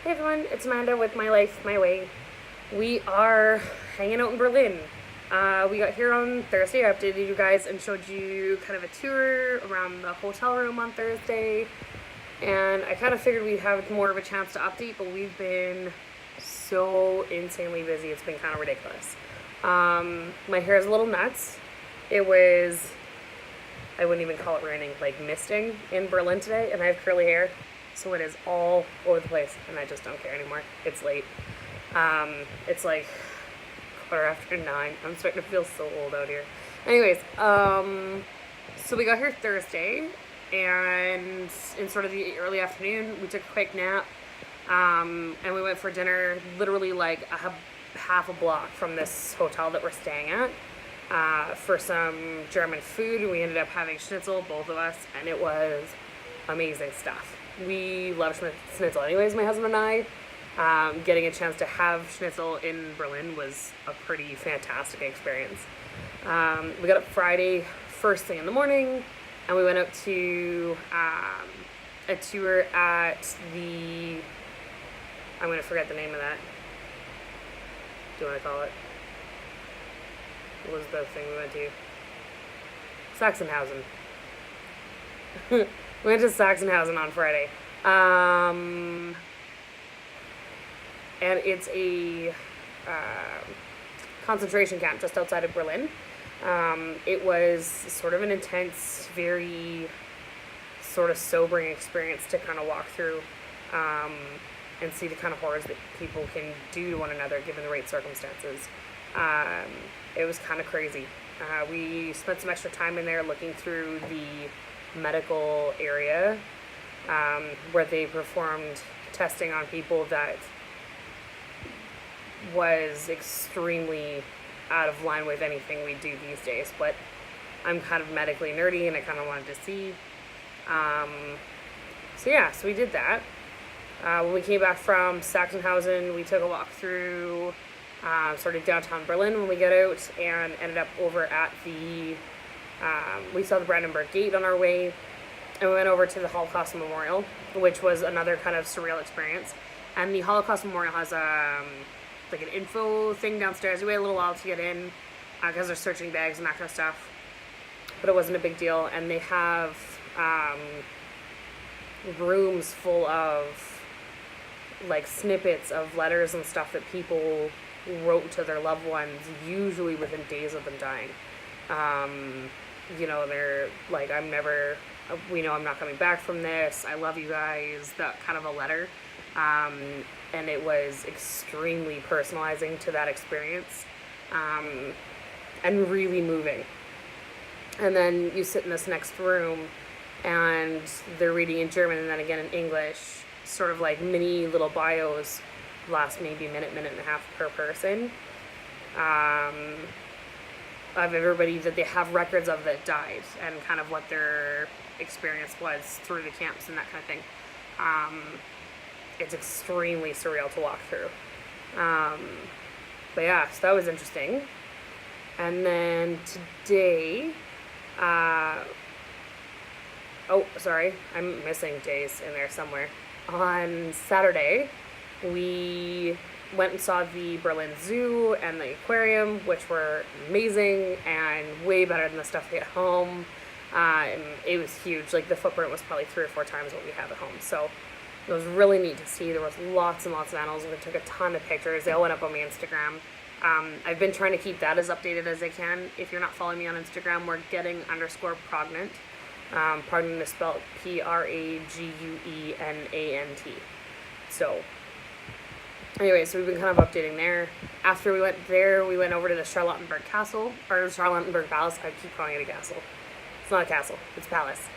Hey everyone, it's Amanda with My Life, My Way. We are hanging out in Berlin. We got here on Thursday. I updated you guys and showed you kind of a tour around the hotel room on Thursday. And I kind of figured we'd have more of a chance to update, but we've been so insanely busy. It's been kind of ridiculous. My hair is a little nuts. It was, I wouldn't even call it raining, like misting in Berlin today, and I have curly hair. So it is all over the place, and I just don't care anymore. It's late. It's like 9:15. I'm starting to feel so old out here. Anyways, so we got here Thursday, and in sort of the early afternoon, we took a quick nap, and we went for dinner literally like half a block from this hotel that we're staying at. For some German food. We ended up having schnitzel, both of us, and it was amazing stuff. We love schnitzel anyways, my husband and I. Getting a chance to have schnitzel in Berlin was a pretty fantastic experience. We got up Friday first thing in the morning, and we went out to a tour at the, I'm going to forget the name of that. Do you want to call it? What was the thing we went to? Sachsenhausen. We went to Sachsenhausen on Friday. And it's a concentration camp just outside of Berlin. It was sort of an intense, very sort of sobering experience to kind of walk through and see the kind of horrors that people can do to one another given the right circumstances. It was kind of crazy. We spent some extra time in there looking through the medical area where they performed testing on people that was extremely out of line with anything we do these days, but I'm kind of medically nerdy and I kind of wanted to see. So we did that. When we came back from Sachsenhausen, we took a walk through sort of downtown Berlin when we got out, and ended up over at the, we saw the Brandenburg Gate on our way, and we went over to the Holocaust Memorial, which was another kind of surreal experience. And the Holocaust Memorial has like an info thing downstairs. We waited a little while to get in because they're searching bags and that kind of stuff, but it wasn't a big deal. And they have rooms full of like snippets of letters and stuff that people wrote to their loved ones, usually within days of them dying. They're like, we know I'm not coming back from this, I love you guys, that kind of a letter. And it was extremely personalizing to that experience, and really moving. And then you sit in this next room, and they're reading in German and then again in English, sort of like mini little bios, last maybe minute and a half per person, of everybody that they have records of that died and kind of what their experience was through the camps and that kind of thing. It's extremely surreal to walk through. So that was interesting. And then today, I'm missing days in there somewhere. On Saturday, we went and saw the Berlin Zoo and the aquarium, which were amazing and way better than the stuff we had at home. It was huge. Like, the footprint was probably 3 or 4 times what we have at home. So it was really neat to see. There was lots and lots of animals. We took a ton of pictures. They all went up on my Instagram. I've been trying to keep that as updated as I can. If you're not following me on Instagram, we're getting_prognant. Prognant is spelled Pragueanant. So anyways, we've been kind of updating there. After we went there, we went over to the Charlottenburg Castle, or Charlottenburg Palace. I keep calling it a castle. It's not a castle, it's a palace.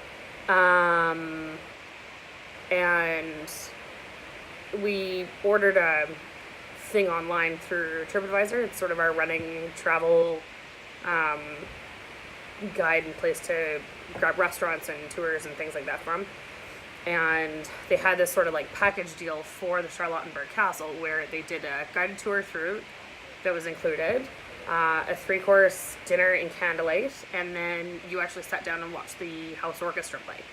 And we ordered a thing online through TripAdvisor. It's sort of our running travel guide and place to grab restaurants and tours and things like that from. And they had this sort of like package deal for the Charlottenburg Castle where they did a guided tour through that was included, a 3-course dinner in candlelight, and then you actually sat down and watched the house orchestra play.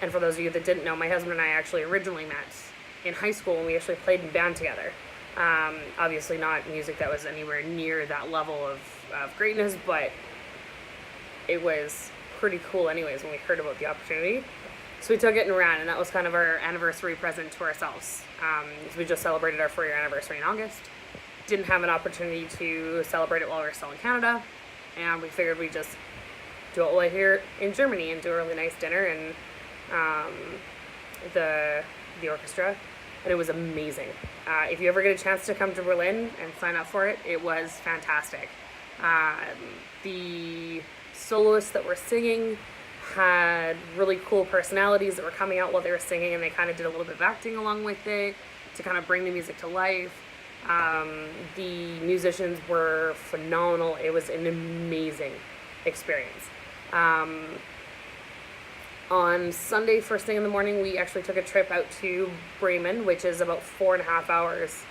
And for those of you that didn't know, my husband and I actually originally met in high school when we actually played in band together. Obviously not music that was anywhere near that level of greatness, but it was pretty cool anyways when we heard about the opportunity. So we took it and ran, and that was kind of our anniversary present to ourselves. We just celebrated our 4-year anniversary in August. Didn't have an opportunity to celebrate it while we were still in Canada, and we figured we'd just do it while here in Germany and do a really nice dinner and the orchestra, and it was amazing. If you ever get a chance to come to Berlin and sign up for it, it was fantastic. The soloists that were singing had really cool personalities that were coming out while they were singing, and they kind of did a little bit of acting along with it to kind of bring the music to life. The musicians were phenomenal. It was an amazing experience. On Sunday, first thing in the morning, we actually took a trip out to Bremen, which is about 4.5 hours,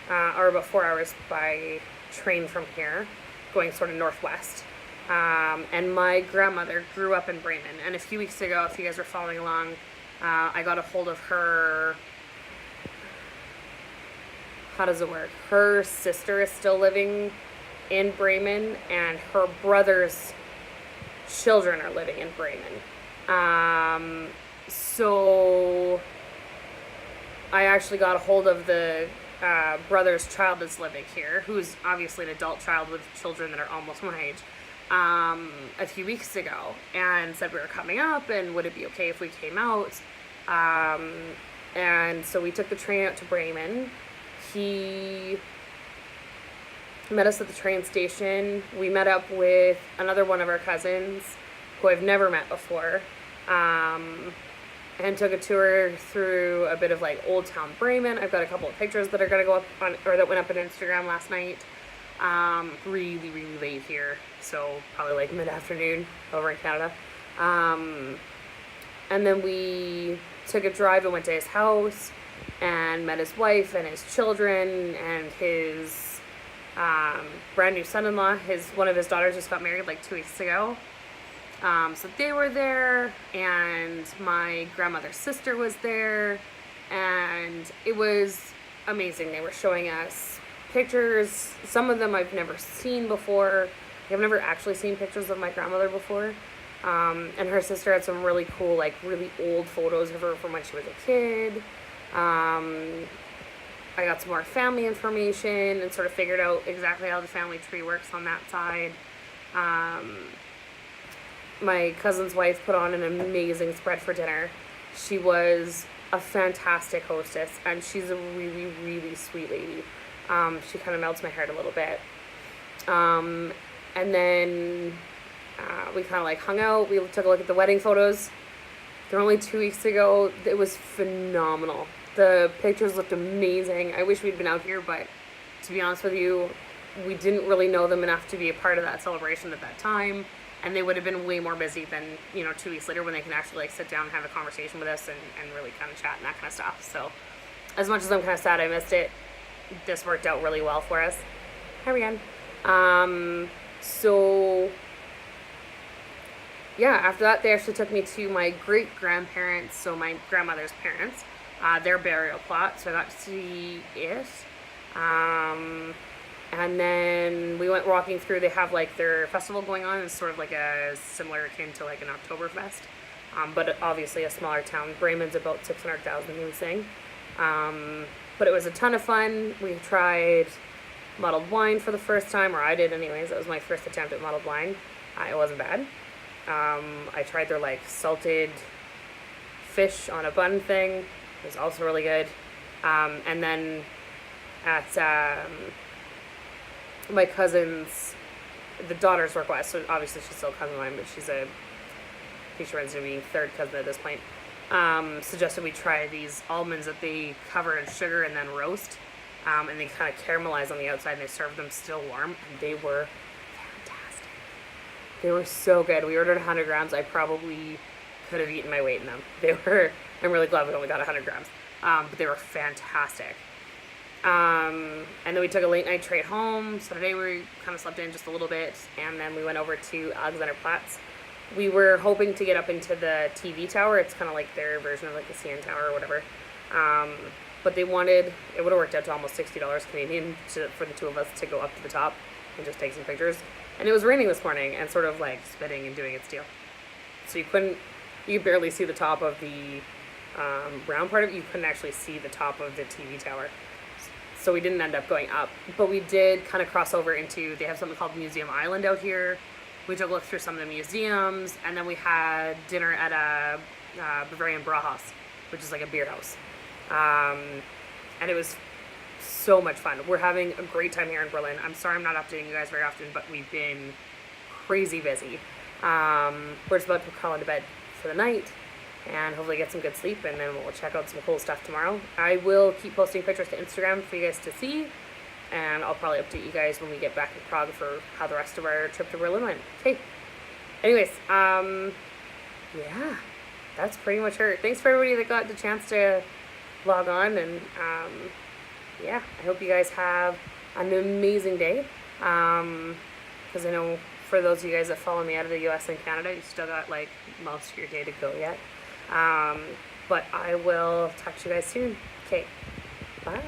or about 4 hours by train from here, going sort of northwest. And my grandmother grew up in Bremen, and a few weeks ago, if you guys were following along, I got a hold of her. How does it work? Her sister is still living in Bremen, and her brother's children are living in Bremen. So I actually got a hold of the brother's child that's living here, who's obviously an adult child with children that are almost my age, a few weeks ago, and said we were coming up and would it be okay if we came out. And so we took the train out to Bremen. He met us at the train station. We met up with another one of our cousins who I've never met before, and took a tour through a bit of like Old Town Bremen. I've got a couple of pictures that are going to go up on, or that went up on Instagram last night. Really, really late here, so probably like mid-afternoon over in Canada. And then we took a drive and went to his house and met his wife and his children and his brand new son-in-law. One of his daughters just got married like 2 weeks ago. So they were there, and my grandmother's sister was there, and it was amazing. They were showing us pictures. Some of them I've never seen before. I've never actually seen pictures of my grandmother before. And her sister had some really cool, like really old photos of her from when she was a kid. I got some more family information and sort of figured out exactly how the family tree works on that side. My cousin's wife put on an amazing spread for dinner. She was a fantastic hostess, and she's a really, really sweet lady. She kind of melts my heart a little bit. And then we kind of like hung out. We took a look at the wedding photos. They're only 2 weeks ago. It was phenomenal. The pictures looked amazing. I wish we'd been out here, but to be honest with you, we didn't really know them enough to be a part of that celebration at that time. And they would have been way more busy than, 2 weeks later when they can actually like sit down and have a conversation with us and really kind of chat and that kind of stuff. So as much as I'm kind of sad I missed it, this worked out really well for us. Hi, Rianne. So yeah, after that, they actually took me to my great-grandparents, so my grandmother's parents, their burial plot, so I got to see it. And then we went walking through. They have like their festival going on. It's sort of like a similar akin to like an Oktoberfest, but obviously a smaller town. Bremen's about 600,000, he was saying. But it was a ton of fun. We tried muddled wine for the first time, or I did anyways. That was my first attempt at muddled wine. It wasn't bad. I tried their like salted fish on a bun thing. It was also really good. And then at my cousin's, the daughter's request, so obviously she's still a cousin of mine, but I think she runs into being third cousin at this point, suggested we try these almonds that they cover in sugar and then roast, and they kind of caramelize on the outside, and they serve them still warm, and they were fantastic. They were so good. We ordered 100 grams. I probably could have eaten my weight in them. I'm really glad we only got 100 grams, but they were fantastic. And then we took a late night train home. So today we kind of slept in just a little bit, and then we went over to Alexanderplatz. We were hoping to get up into the TV tower. It's kind of like their version of like the CN Tower or whatever. but they wanted, it would have worked out to almost $60 Canadian for the two of us to go up to the top and just take some pictures. And it was raining this morning and sort of like spitting and doing its deal. So you could barely see the top of the round part of it. You couldn't actually see the top of the TV tower. So we didn't end up going up, but we did kind of cross over into, they have something called Museum Island out here. We took a look through some of the museums, and then we had dinner at a Bavarian Brauhaus, which is like a beer house. And it was so much fun. We're having a great time here in Berlin. I'm sorry I'm not updating you guys very often, but we've been crazy busy. We're just about to crawl into bed for the night and hopefully get some good sleep, and then we'll check out some cool stuff tomorrow. I will keep posting pictures to Instagram for you guys to see, and I'll probably update you guys when we get back to Prague for how the rest of our trip to Berlin went. Okay. Anyways, yeah, that's pretty much her. Thanks for everybody that got the chance to log on, and yeah, I hope you guys have an amazing day. Because I know for those of you guys that follow me out of the US and Canada, you still got like most of your day to go yet. But I will talk to you guys soon. Okay, bye.